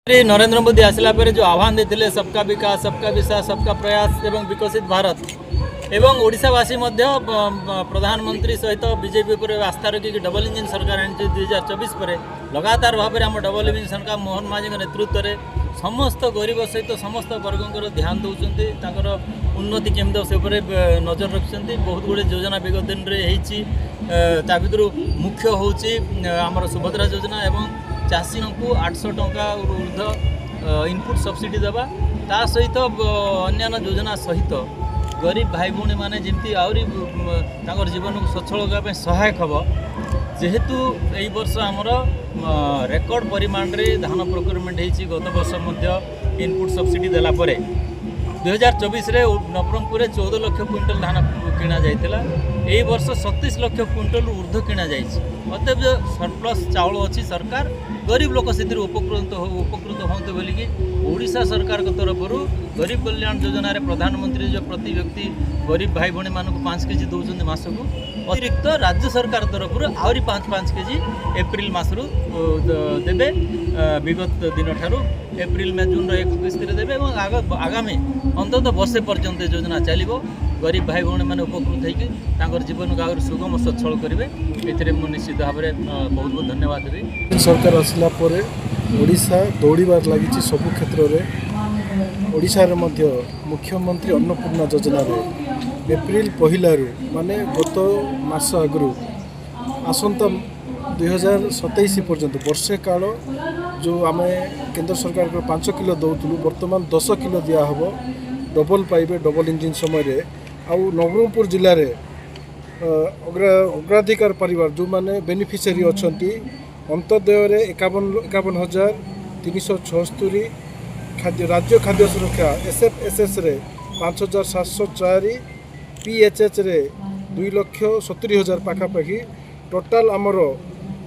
नरेंद्र मोदी आसला जो आह्वान देते सबका विकास सबका विश्वास सबका प्रयास एवं विकसित भारत एवं ओडिशावासी प्रधानमंत्री सहित बीजेपी पर आस्था रखिक डबल इंजिन सरकार आनी 2024 पर लगातार भाव में आम डबल इंजिन सरकार मोहन माझी नेतृत्व में समस्त गरीब सहित समस्त वर्ग ध्यान दौरान उन्नति केमती से नजर रखिंट बहुत गुड़े योजना विगत दिन में ता भर मुख्य हूँ आमर सुभद्रा योजना एवं चाषी को 800 टंका ऊर्ध इनपुट सब्सिडी देवा ता सहित अन्य योजना सहित गरीब भाई भौणी मैंने जमी आहरी जीवन को सचल करने सहायक हम जेहेतु यही वर्ष आमर रेकर्ड परिमाण रे धान प्रोक्योरमेंट होती गत वर्ष इनपुट सब्सिडी देला परे 2024 रे नवरंगपुर 14 लाख क्विंटल धान किणा जाइतिला एई वर्ष 37 लाख क्विंटल ऊर्ध्व किणा जाइछि अतएव जो सरप्लस चाउल अच्छी सरकार गरीब लोक से उपकृत होते बोलिकी ओडिशा सरकार तरफ गरीब कल्याण योजना रे प्रधानमंत्री जो प्रति व्यक्ति गरीब भाई भौणी मानक 5 केजी दौरान मासक अतिरिक्त राज्य सरकार तरफ आहरी 5-5 केजी एप्रिल मासरू देवे विगत दिन ठारू एप्रिल में जून 1 किस्त देवे और आगामी अंततः वर्षे पर्यंत योजना चलो गरीब भाई भौणी मैंने उपकृत होकर जीवन को आगे सुगम सचल करेंगे ये मुझे निश्चित भाव में बहुत बहुत धन्यवाद देवी। सरकार आसला ओडिशा दौड़ार लगी सबु क्षेत्र में ओडिशा मुख्यमंत्री अन्नपूर्णा योजना एप्रिल पहलू माने गत मास आगु आसंता 2027 पर्यंत वर्षे काल जो आम केंद्र सरकार को 5 किलो दौलू बर्तमान 10 किलो दिहब डबल पाइबे डबल इंजिन समय आउ नवरंगपुर जिले में अग्राधिकार परिवार जो माने बेनिफिशियरी अच्छा अंत्योदय 51,376 खाद्य राज्य खाद्य सुरक्षा SFSS रे 5,704 PHH रे 2,70,000 पाखापाखि टोटाल आमर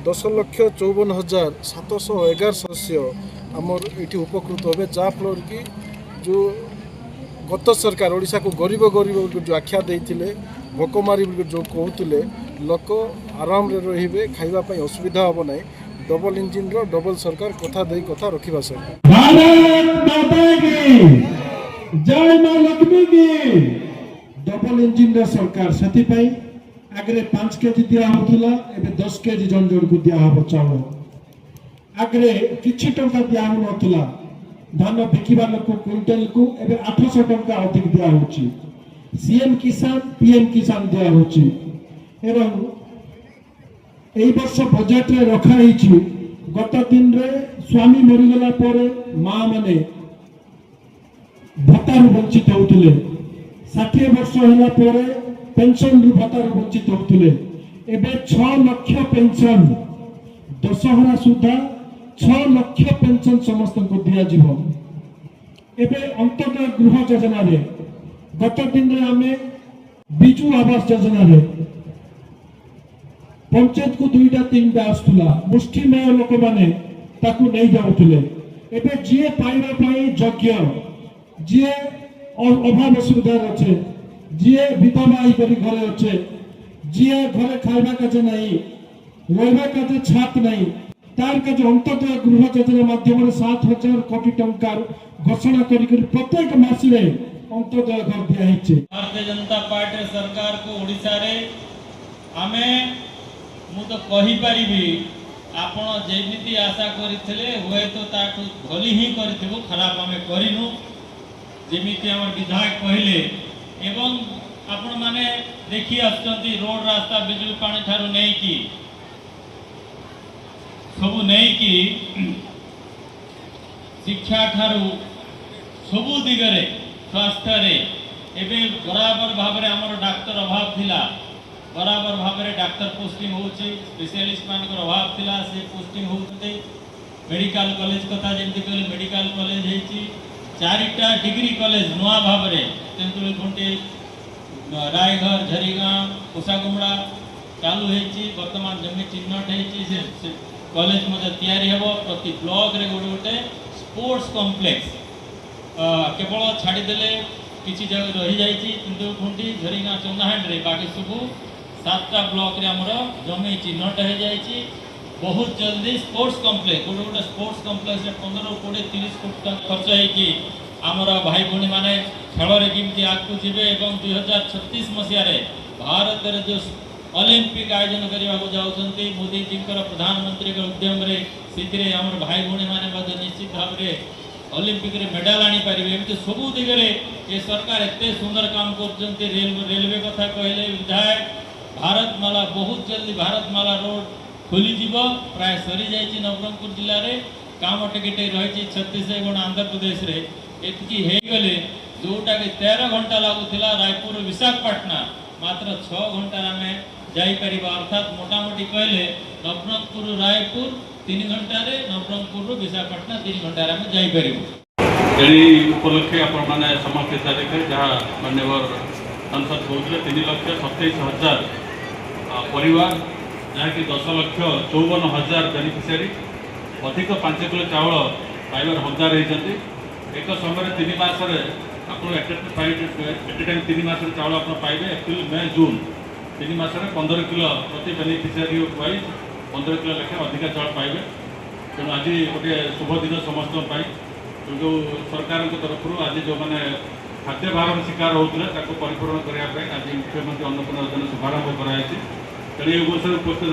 10,54,711 सदस्य आमर ये उपकृत हे जहाँफल कि जो गत सरकार ओडिशा को गरीब गरीब जो आख्या देते भोकमारी जो कहते लोक आराम रे रहिबे खाइबा असुविधा हम ना डबल इंजिन रो डबल सरकार कथा दे कथा रखिबा सर भारत माता की जय मां लक्ष्मी की डबल इंजिन रो सरकार सेति पई आगरे 5 केजी दिया होतला एबे 10 केजी जन जन को दिया हो चावल आगरे किछि टंका दिया हो नथला धान बिकिबा लोक क्विंटल को एबे 800 टंका अधिक दिया होची सीएम किसान पीएम किसान दिया होची एवं एई वर्ष बजट रे रखा हिची गत दिन रे स्वामी मरिगला पर मां माने भत्तारु वंचित होतले 60 वर्ष होला पर पेंशन रु भत्तारु वंचित होतले एबे 6 लाख पेंशन दशहरा सुधा 6 लाख पेंशन समस्त को दिया जीव एबे अंततः गृह योजना रे गत दिन रे आमे बिजू आवास योजना रे पंचायत को 2-3 आसुला मुष्टिमेय लोक माने ताकू नहीं जाउतले एबे जे पाइबा पई योग्य जे अभाव असुविधा अच्छे जे विधवा करी घरे अच्छे जे घरे खाइबा काजे नहीं रहबा काजे छात नहीं तार का जो अंततः गृह योजना माध्यम 7,000 कोटी टंका घोषणा करी प्रत्येक मासरे अंतोदय घर दिया है। भारतीय जनता पार्टी सरकार को ओडिशा रे आमे मु तो कहि परिबी आपण जेमिति आशा करिथिले होय तो ताठू भली ही करिथिबो खराब आमे करिनु जेमिति हमर विधायक कहले एवं आपण माने देखि आछंती रोड रास्ता बिजली पानी थारु नै की सबु नै की शिक्षा थारु सबु दिगरे स्वास्थ्य रे एबे बराबर भाव रे हमर डाक्टर अभाव थिला बराबर भाव रे डाक्टर पोस्टिंग होची स्पेशलिस्ट मान को अभाव थिला से पोस्टिंग होते मेडिकल कॉलेज कथा जेंति कहले मेडिकल कॉलेज हेची 4टा डिग्री कॉलेज नुआ भाव रे तेंतुली खुंटी रायघर झरीगांव कोसागुमड़ा चालू हेची वर्तमान जमी चिन्हट हेची से कॉलेज मध्ये तयारी हेबो प्रति ब्लॉक रे गोटे स्पोर्ट्स कॉम्प्लेक्स केवल छाड़ी देले किसी जगह रही जाइए किंतु खुंटी झरीगाँ चौनाहांड रे बाकी सब 7टा ब्लॉक रे हमर जमी चिन्हट हो जाइए बहुत जल्दी स्पोर्ट्स कम्प्लेक्स गोटे गोटे स्पोर्ट्स कम्प्लेक्स 15-20-30 कोटी टଙ୍କା खर्च होगी आमर भाई भाई मैंने खेल केमती आगू जी और 2036 मसीह भारत में जो ओलंपिक आयोजन करने को जाऊँच मोदी जी प्रधानमंत्री उद्यम से आम भाई भाई मैंने निश्चित भाव में ओलंपिक रे मेडल आनी पारे एमती सब दिगरे ये सरकार एत सुंदर काम कर रेलवे कथा कहले विधायक भारतमाला बहुत जल्दी भारतमाला रोड खोलीज प्राय सरी जाइए नवरंगपुर जिले में काम टिके रही छत्तीसगढ़ आंध्र प्रदेश रे एति गले जोटा कि 13 घंटा लगुला रायपुर विशाखापाटना मात्र 6 घंटा आम जापर अर्थात मोटामोटी कहले नवरंगपुर रायपुर 3 घंटा नवरंगपुर विशाखापाटना 3 घंटा आम जापर उपलक्षे आपण मैंने समस्त तारीख जहाँ माननीय सांसद कहते 3,27,000 परिवार जहाँकि 10,54,000 बेनिफिशियरी अधिक 5 किलो चाउल पाइबार हकदार होती एक समय 3 मास आप एट टाइम 3 मास चाउल आप पाइबे एप्रिल मे जून 3 मास 15 किलो प्रति बेनिफिशियरी वाइज 15 किलो लेखे अधिका चाउल पाइबे तेणु आज गोटे शुभ दिन समस्त जो सरकार तरफ आज जो मैंने खाद्य भारत शिकार होते परिपूर्ण करने आज मुख्यमंत्री अन्नपूर्णा योजना शुभारंभ कराई तेणु ये उपस्थित